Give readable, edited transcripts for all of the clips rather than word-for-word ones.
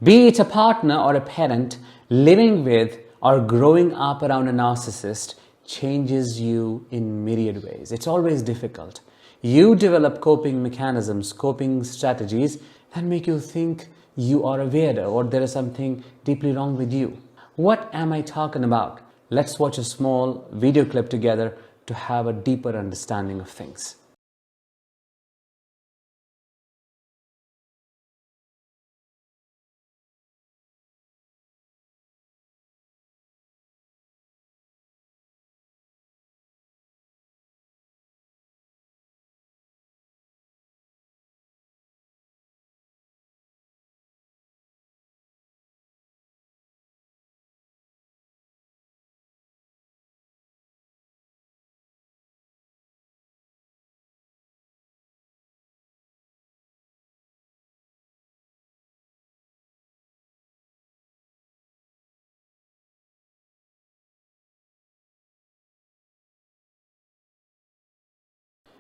Be it a partner or a parent, living with or growing up around a narcissist changes you in myriad ways. It's always difficult. You develop coping mechanisms, coping strategies that make you think you are a weirdo or there is something deeply wrong with you. What am I talking about? Let's watch a small video clip together to have a deeper understanding of things.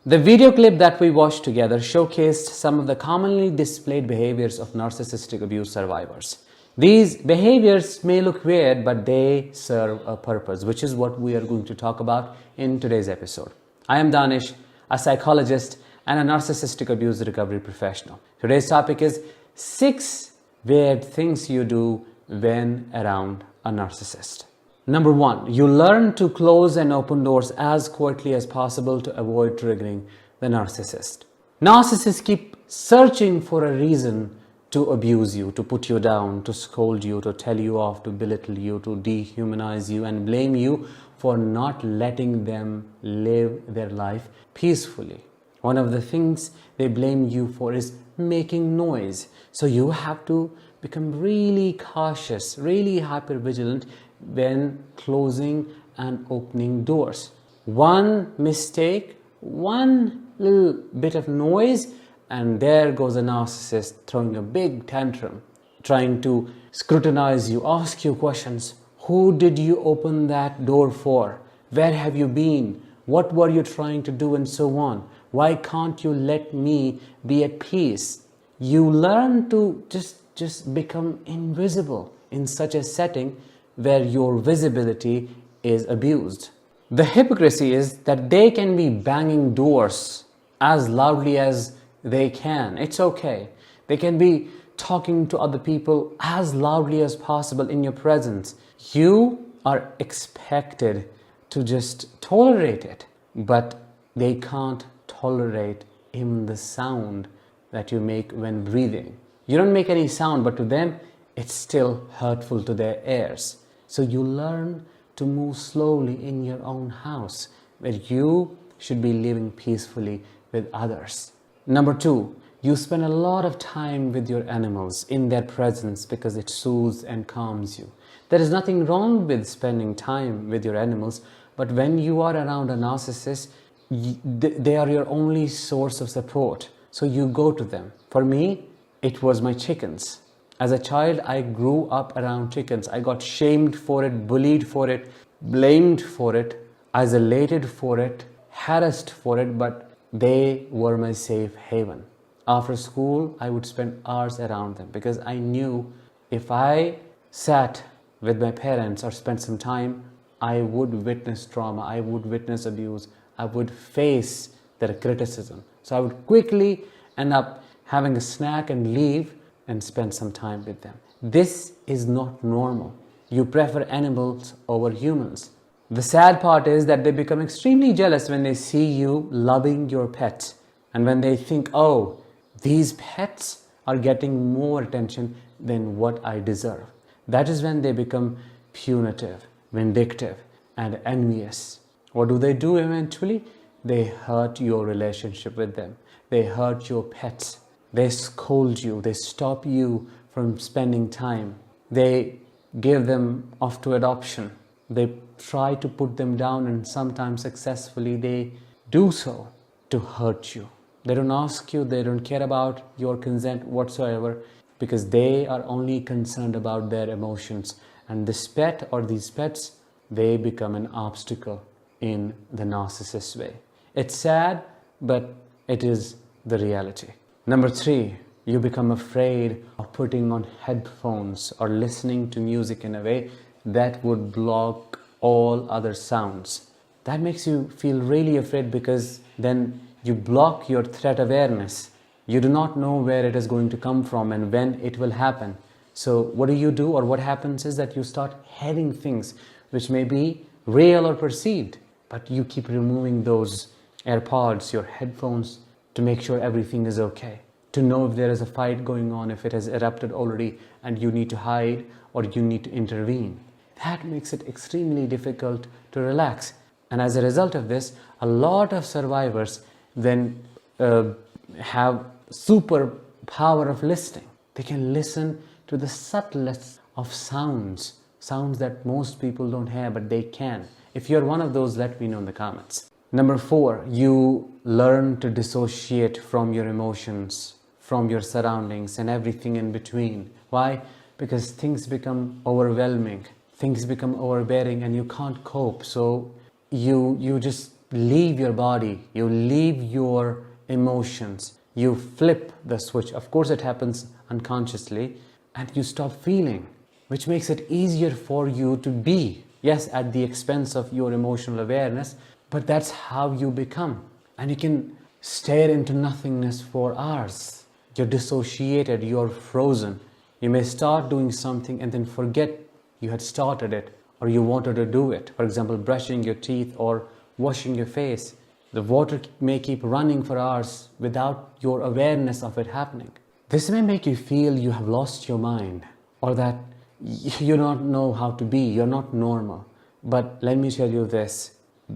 The video clip that we watched together showcased some of the commonly displayed behaviors of narcissistic abuse survivors. These behaviors may look weird, but they serve a purpose, which is what we are going to talk about in today's episode. I am Danish, a psychologist and a narcissistic abuse recovery professional. Today's topic is 6 weird things you do when around a narcissist. Number 1, you learn to close and open doors as quickly as possible to avoid triggering the narcissist. Narcissists keep searching for a reason to abuse you, to put you down, to scold you, to tell you off, to belittle you, to dehumanize you and blame you for not letting them live their life peacefully. One of the things they blame you for is making noise. So you have to become really cautious, really hyper-vigilant when closing and opening doors. One mistake, one little bit of noise, and there goes a narcissist throwing a big tantrum, trying to scrutinize you, ask you questions. Who did you open that door for? Where have you been? What were you trying to do? And so on. Why can't you let me be at peace? You learn to just become invisible in such a setting where your visibility is abused. The hypocrisy is that they can be banging doors as loudly as they can. It's okay. They can be talking to other people as loudly as possible in your presence. You are expected to just tolerate it, but they can't tolerate even the sound that you make when breathing. You don't make any sound, but to them, it's still hurtful to their ears. So you learn to move slowly in your own house, where you should be living peacefully with others. Number 2, you spend a lot of time with your animals in their presence because it soothes and calms you. There is nothing wrong with spending time with your animals, but when you are around a narcissist, they are your only source of support. So you go to them. For me, it was my chickens. As a child, I grew up around chickens. I got shamed for it, bullied for it, blamed for it, isolated for it, harassed for it, but they were my safe haven. After school, I would spend hours around them because I knew if I sat with my parents or spent some time, I would witness trauma, I would witness abuse, I would face their criticism. So I would quickly end up having a snack and leave and spend some time with them. This is not normal. You prefer animals over humans. The sad part is that they become extremely jealous when they see you loving your pets and when they think, oh, these pets are getting more attention than what I deserve. That is when they become punitive, vindictive, and envious. What do they do eventually? They hurt your relationship with them. They hurt your pets. They scold you, they stop you from spending time. They give them off to adoption. They try to put them down, and sometimes successfully they do so to hurt you. They don't ask you, they don't care about your consent whatsoever because they are only concerned about their emotions. And this pet or these pets, they become an obstacle in the narcissist way. It's sad, but it is the reality. Number 3, You become afraid of putting on headphones or listening to music in a way that would block all other sounds. That makes you feel really afraid because then you block your threat awareness. You do not know where it is going to come from and when it will happen. So what do, or what happens is that you start heading things which may be real or perceived, but you keep removing those AirPods, your headphones, to make sure everything is okay, to know if there is a fight going on, if it has erupted already and you need to hide or you need to intervene. That makes it extremely difficult to relax. And as a result of this, a lot of survivors then have super power of listening. They can listen to the subtlest of sounds that most people don't have, but they can. If you're one of those, let me know in the comments. Number 4, you learn to dissociate from your emotions, from your surroundings and everything in between. Why? Because things become overwhelming, things become overbearing and you can't cope. So you just leave your body, you leave your emotions, you flip the switch. Of course it happens unconsciously, and you stop feeling, which makes it easier for you to be, yes, at the expense of your emotional awareness, but that's how you become. And you can stare into nothingness for hours. You're dissociated, you're frozen. You may start doing something and then forget you had started it or you wanted to do it. For example, brushing your teeth or washing your face. The water may keep running for hours without your awareness of it happening. This may make you feel you have lost your mind or that you don't know how to be, you're not normal. But let me tell you this,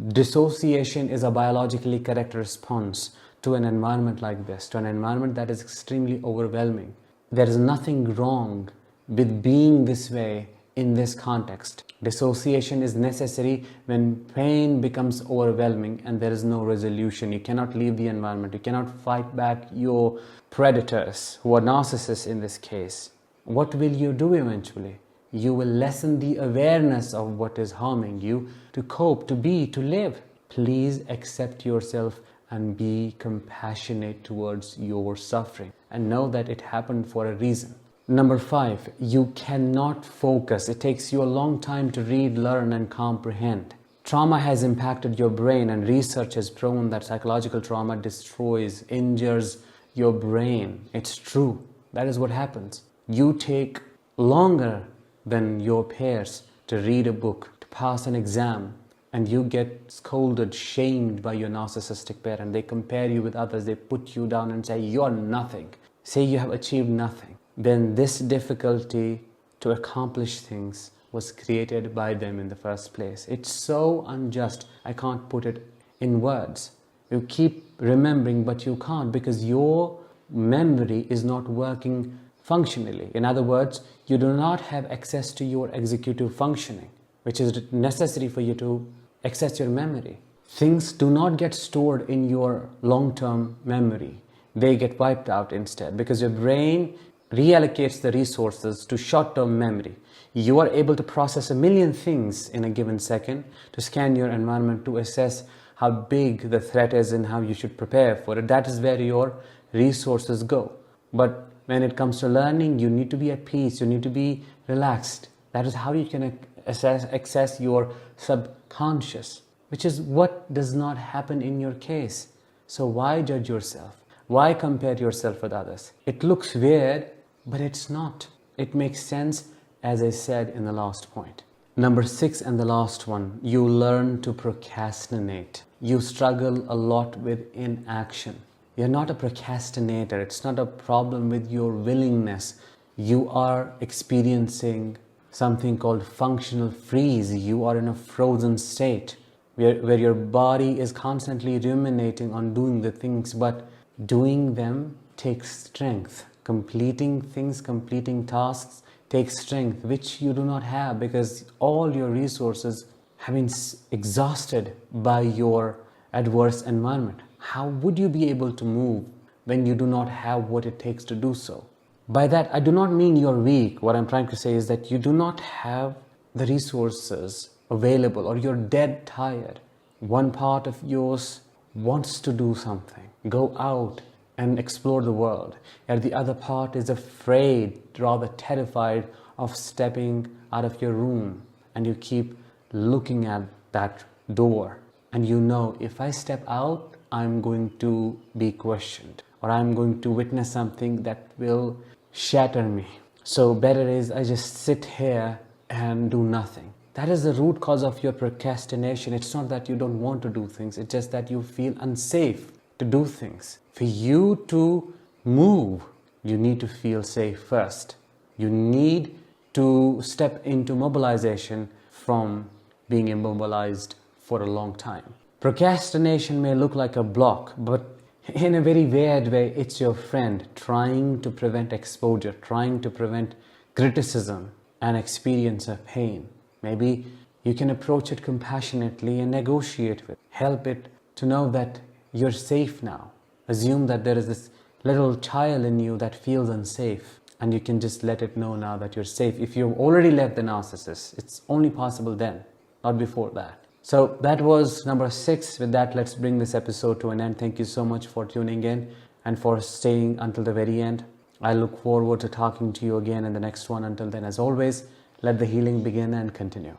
dissociation is a biologically correct response to an environment like this, to an environment that is extremely overwhelming. There is nothing wrong with being this way in this context. Dissociation is necessary when pain becomes overwhelming and there is no resolution. You cannot leave the environment. You cannot fight back your predators, who are narcissists in this case. What will you do eventually? You will lessen the awareness of what is harming you to cope, to be, to live. Please accept yourself and be compassionate towards your suffering and know that it happened for a reason. Number 5, you cannot focus. It takes you a long time to read, learn, and comprehend. Trauma has impacted your brain, and research has proven that psychological trauma destroys, injures your brain. It's true. That is what happens. You take longer than your peers to read a book, to pass an exam, and you get scolded, shamed by your narcissistic parent. They compare you with others. They put you down and say, you're nothing. Say you have achieved nothing. Then this difficulty to accomplish things was created by them in the first place. It's so unjust. I can't put it in words. You keep remembering, but you can't because your memory is not working functionally. In other words, you do not have access to your executive functioning, which is necessary for you to access your memory. Things do not get stored in your long-term memory. They get wiped out instead because your brain reallocates the resources to short-term memory. You are able to process a million things in a given second, to scan your environment, to assess how big the threat is and how you should prepare for it. That is where your resources go. But when it comes to learning, you need to be at peace, you need to be relaxed. That is how you can access your subconscious, which is what does not happen in your case. So why judge yourself? Why compare yourself with others? It looks weird, but it's not. It makes sense, as I said in the last point. Number 6 and the last one, you learn to procrastinate. You struggle a lot with inaction. You're not a procrastinator. It's not a problem with your willingness. You are experiencing something called functional freeze. You are in a frozen state where your body is constantly ruminating on doing the things, but doing them takes strength. Completing things, completing tasks takes strength, which you do not have because all your resources have been exhausted by your adverse environment. How would you be able to move when you do not have what it takes to do so? By that, I do not mean you're weak. What I'm trying to say is that you do not have the resources available or you're dead tired. One part of yours wants to do something, go out and explore the world. And the other part is afraid, rather terrified of stepping out of your room, and you keep looking at that door, and you know, if I step out, I'm going to be questioned, or I'm going to witness something that will shatter me. So better is I just sit here and do nothing. That is the root cause of your procrastination. It's not that you don't want to do things, it's just that you feel unsafe to do things. For you to move, you need to feel safe first. You need to step into mobilization from being immobilized for a long time. Procrastination may look like a block, but in a very weird way, it's your friend trying to prevent exposure, trying to prevent criticism and experience of pain. Maybe you can approach it compassionately and negotiate with it. Help it to know that you're safe now. Assume that there is this little child in you that feels unsafe, and you can just let it know now that you're safe. If you've already left the narcissist, it's only possible then, not before that. So that was number 6. With that, let's bring this episode to an end. Thank you so much for tuning in and for staying until the very end. I look forward to talking to you again in the next one. Until then, as always, let the healing begin and continue.